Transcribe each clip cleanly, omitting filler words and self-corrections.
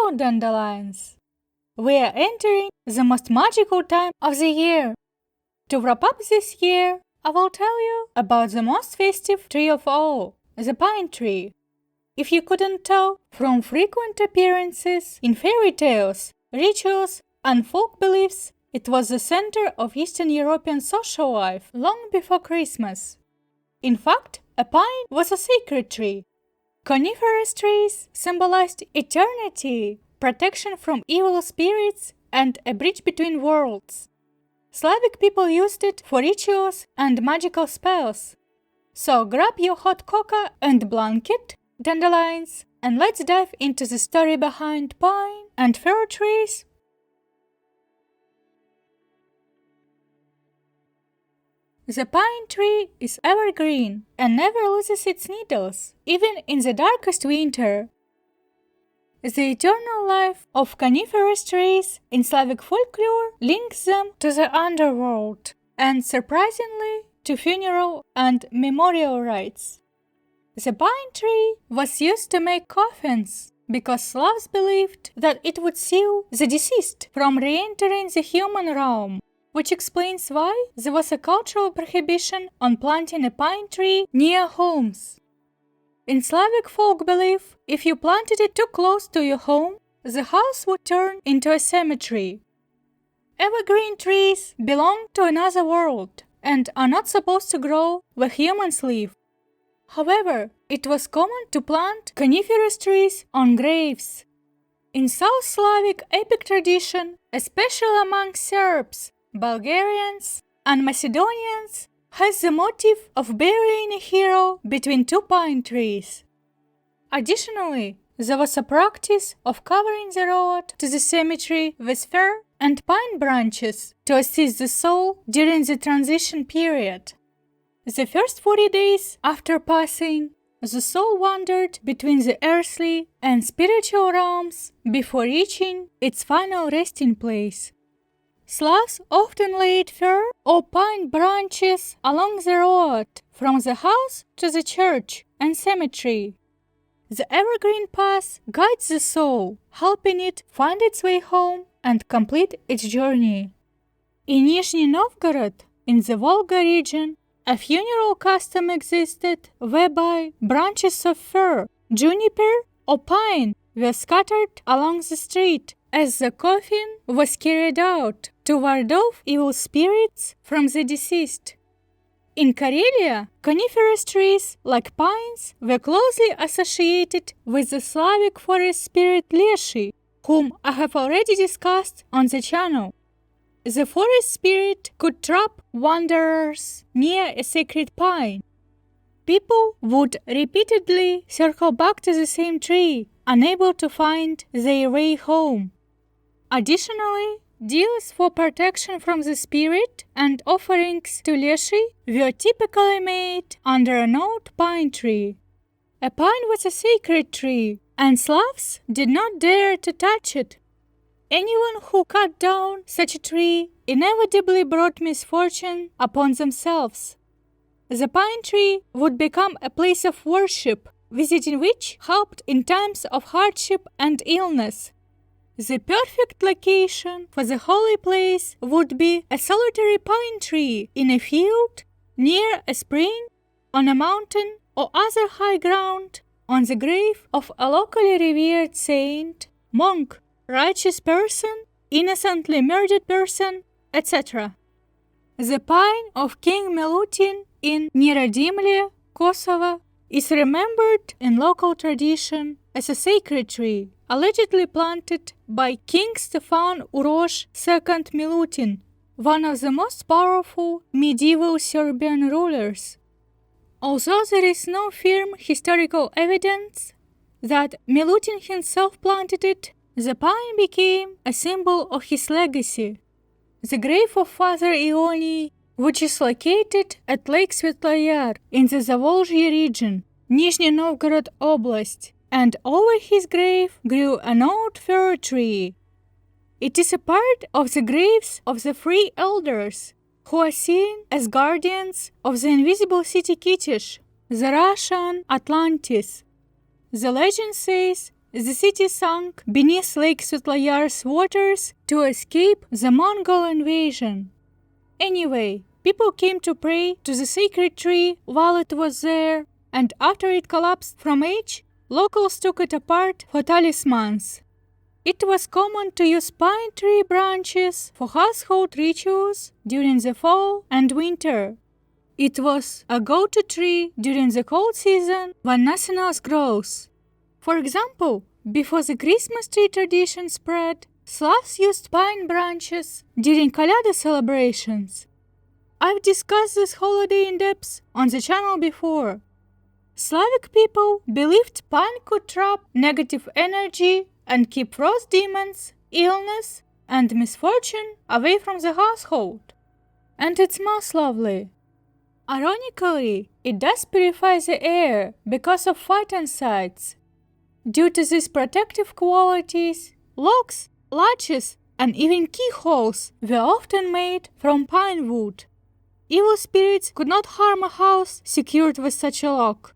snow dandelions. We are entering the most magical time of the year. To wrap up this year, I will tell you about the most festive tree of all, the pine tree. If you couldn't tell from frequent appearances in fairy tales, rituals, and folk beliefs, it was the center of Eastern European social life long before Christmas. In fact, a pine was a sacred tree. Coniferous trees symbolized eternity, protection from evil spirits, and a bridge between worlds. Slavic people used it for rituals and magical spells. So grab your hot cocoa and blanket, dandelions, and let's dive into the story behind pine and fir trees. The pine tree is evergreen and never loses its needles, even in the darkest winter. The eternal life of coniferous trees in Slavic folklore links them to the underworld and, surprisingly, to funeral and memorial rites. The pine tree was used to make coffins because Slavs believed that it would seal the deceased from re-entering the human realm, which explains why there was a cultural prohibition on planting a pine tree near homes. In Slavic folk belief, if you planted it too close to your home, the house would turn into a cemetery. Evergreen trees belong to another world and are not supposed to grow where humans live. However, it was common to plant coniferous trees on graves. In South Slavic epic tradition, especially among Serbs, Bulgarians, and Macedonians, has the motive of burying a hero between two pine trees. Additionally, there was a practice of covering the road to the cemetery with fir and pine branches to assist the soul during the transition period. The first 40 days after passing, the soul wandered between the earthly and spiritual realms before reaching its final resting place. Slavs often laid fir or pine branches along the road from the house to the church and cemetery. The evergreen path guides the soul, helping it find its way home and complete its journey. In Nizhny Novgorod, in the Volga region, a funeral custom existed whereby branches of fir, juniper, or pine were scattered along the street as the coffin was carried out to ward off evil spirits from the deceased. In Karelia, coniferous trees, like pines, were closely associated with the Slavic forest spirit Leshi, whom I have already discussed on the channel. The forest spirit could trap wanderers near a sacred pine. People would repeatedly circle back to the same tree, unable to find their way home. Additionally, deals for protection from the spirit and offerings to Leshi were typically made under an old pine tree. A pine was a sacred tree, and Slavs did not dare to touch it. Anyone who cut down such a tree inevitably brought misfortune upon themselves. The pine tree would become a place of worship, visiting which helped in times of hardship and illness. The perfect location for the holy place would be a solitary pine tree in a field, near a spring, on a mountain, or other high ground, on the grave of a locally revered saint, monk, righteous person, innocently murdered person, etc. The pine of King Milutin in Neradimlje, Kosovo, is remembered in local tradition as a sacred tree, allegedly planted by King Stefan Uroš II Milutin, one of the most powerful medieval Serbian rulers. Although there is no firm historical evidence that Milutin himself planted it, the pine became a symbol of his legacy. The grave of Father Ioni, which is located at Lake Svetloyar in the Zavolzhye region, Nizhny Novgorod Oblast, and over his grave grew an old fir tree. It is a part of the graves of the three elders, who are seen as guardians of the invisible city Kitish, the Russian Atlantis. The legend says the city sank beneath Lake Sutlayar's waters to escape the Mongol invasion. Anyway, people came to pray to the sacred tree while it was there, and after it collapsed from age, locals took it apart for talismans. It was common to use pine tree branches for household rituals during the fall and winter. It was a go-to tree during the cold season when nothing else grows. For example, before the Christmas tree tradition spread, Slavs used pine branches during Kolyada celebrations. I've discussed this holiday in depth on the channel before. Slavic people believed pine could trap negative energy and keep frost demons, illness, and misfortune away from the household. And it smells lovely. Ironically, it does purify the air because of phytoncides. Due to these protective qualities, locks, latches, and even keyholes were often made from pine wood. Evil spirits could not harm a house secured with such a lock.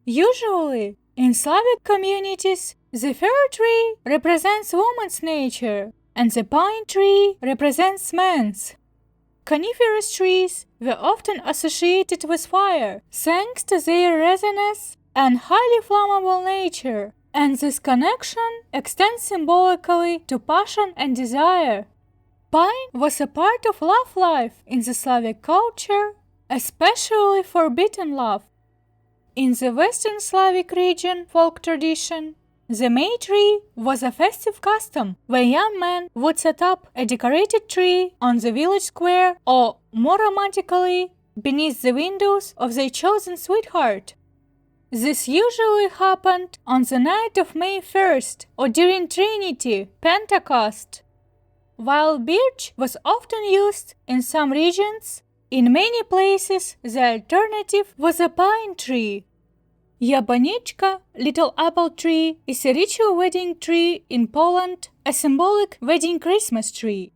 Usually, in Slavic communities, the fir tree represents woman's nature, and the pine tree represents man's. Coniferous trees were often associated with fire, thanks to their resinous and highly flammable nature, and this connection extends symbolically to passion and desire. Pine was a part of love life in the Slavic culture, especially forbidden love. In the Western Slavic region folk tradition, the May tree was a festive custom where young men would set up a decorated tree on the village square or, more romantically, beneath the windows of their chosen sweetheart. This usually happened on the night of May 1st or during Trinity, Pentecost. While birch was often used in some regions, in many places the alternative was a pine tree. Jabłoniczka, little apple tree, is a ritual wedding tree in Poland, a symbolic wedding Christmas tree.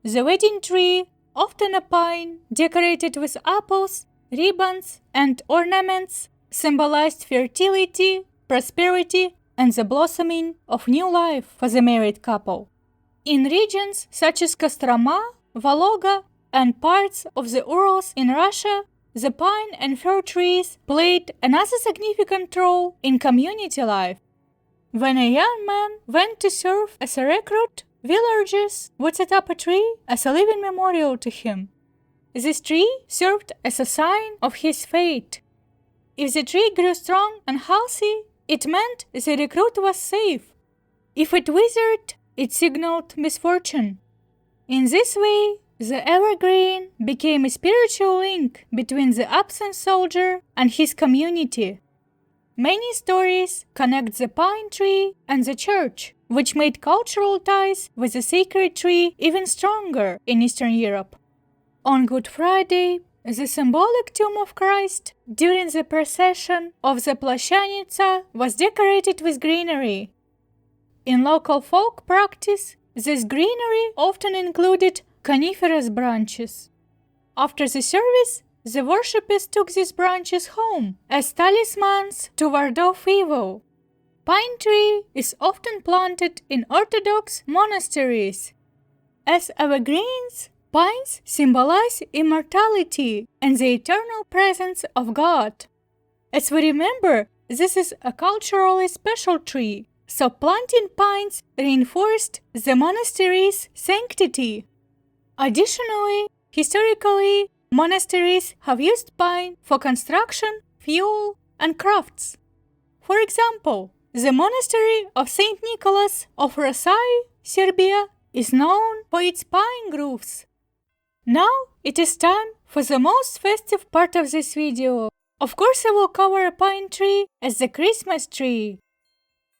The wedding tree, often a pine, decorated with apples, ribbons, and ornaments, symbolized fertility, prosperity, and the blossoming of new life for the married couple. In regions such as Kostroma, Volga, and parts of the Urals in Russia, the pine and fir trees played another significant role in community life. When a young man went to serve as a recruit, villagers would set up a tree as a living memorial to him. This tree served as a sign of his fate. If the tree grew strong and healthy, it meant the recruit was safe. If it withered, it signaled misfortune. In this way, the evergreen became a spiritual link between the absent soldier and his community. Many stories connect the pine tree and the church, which made cultural ties with the sacred tree even stronger in Eastern Europe. On Good Friday, the symbolic tomb of Christ during the procession of the Plashanica was decorated with greenery. In local folk practice, this greenery often included coniferous branches. After the service, the worshippers took these branches home as talismans to ward off evil. Pine tree is often planted in Orthodox monasteries. As evergreens, pines symbolize immortality and the eternal presence of God. As we remember, this is a culturally special tree, so planting pines reinforced the monastery's sanctity. Additionally, historically, monasteries have used pine for construction, fuel, and crafts. For example, the monastery of St. Nicholas of Rosai, Serbia, is known for its pine groves. Now it is time for the most festive part of this video. Of course, I will cover a pine tree as the Christmas tree.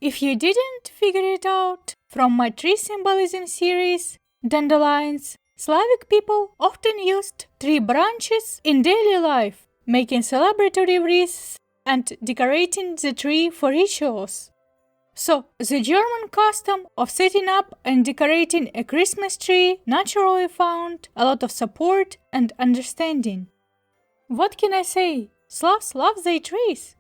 If you didn't figure it out from my tree symbolism series, Dandelions, Slavic people often used tree branches in daily life, making celebratory wreaths and decorating the tree for rituals. So, the German custom of setting up and decorating a Christmas tree naturally found a lot of support and understanding. What can I say? Slavs love their trees.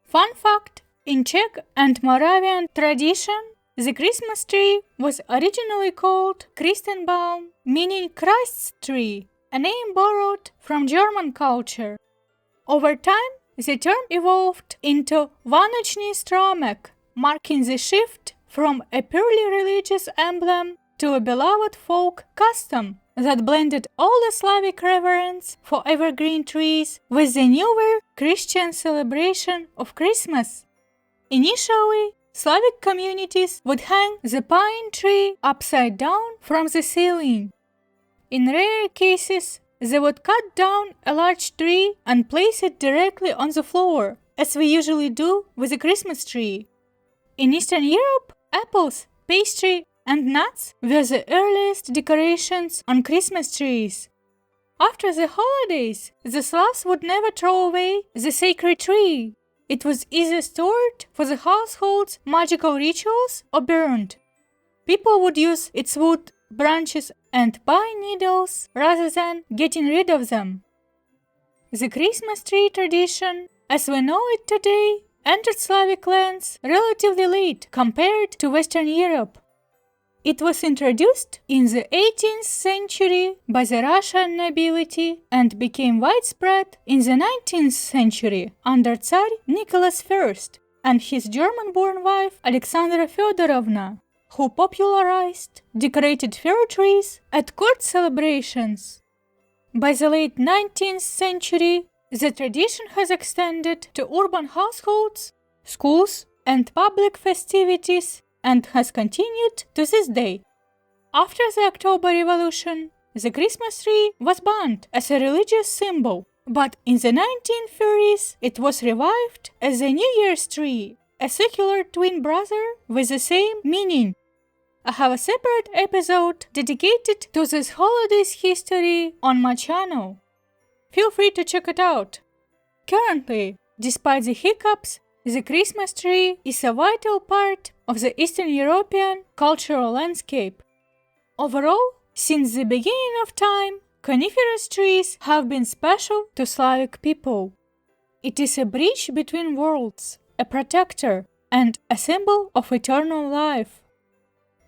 Fun fact, In Czech and Moravian tradition, the Christmas tree was originally called Christenbaum, meaning Christ's tree, a name borrowed from German culture. Over time, the term evolved into Vanochny Stromek, marking the shift from a purely religious emblem to a beloved folk custom that blended all the Slavic reverence for evergreen trees with the newer Christian celebration of Christmas. Initially, Slavic communities would hang the pine tree upside down from the ceiling. In rare cases, they would cut down a large tree and place it directly on the floor, as we usually do with a Christmas tree. In Eastern Europe, apples, pastry, and nuts were the earliest decorations on Christmas trees. After the holidays, the Slavs would never throw away the sacred tree. It was either stored for the household's magical rituals or burned. People would use its wood, branches, and pine needles rather than getting rid of them. The Christmas tree tradition, as we know it today, entered Slavic lands relatively late compared to Western Europe. It was introduced in the 18th century by the Russian nobility and became widespread in the 19th century under Tsar Nicholas I and his German-born wife Alexandra Feodorovna, who popularized decorated fir trees at court celebrations. By the late 19th century, the tradition has extended to urban households, schools, and public festivities and has continued to this day. After the October Revolution, the Christmas tree was banned as a religious symbol, but in the 1930s it was revived as the New Year's tree, a secular twin brother with the same meaning. I have a separate episode dedicated to this holiday's history on my channel. Feel free to check it out. Currently, despite the hiccups, the Christmas tree is a vital part of the Eastern European cultural landscape. Overall, since the beginning of time, coniferous trees have been special to Slavic people. It is a bridge between worlds, a protector, and a symbol of eternal life.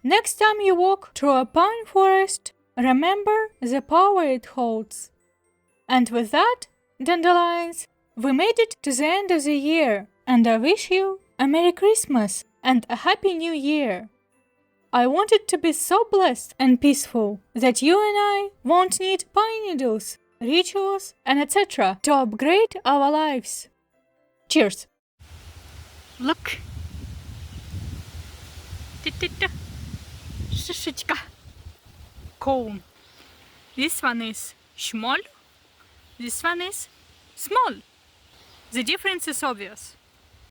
Next time you walk through a pine forest, remember the power it holds. And with that, dandelions, we made it to the end of the year, and I wish you a Merry Christmas and a Happy New Year. I want it to be so blessed and peaceful that you and I won't need pine needles, rituals, and etc. to upgrade our lives. Cheers! Look! Shishika. Cone. This one is small. This one is small. The difference is obvious.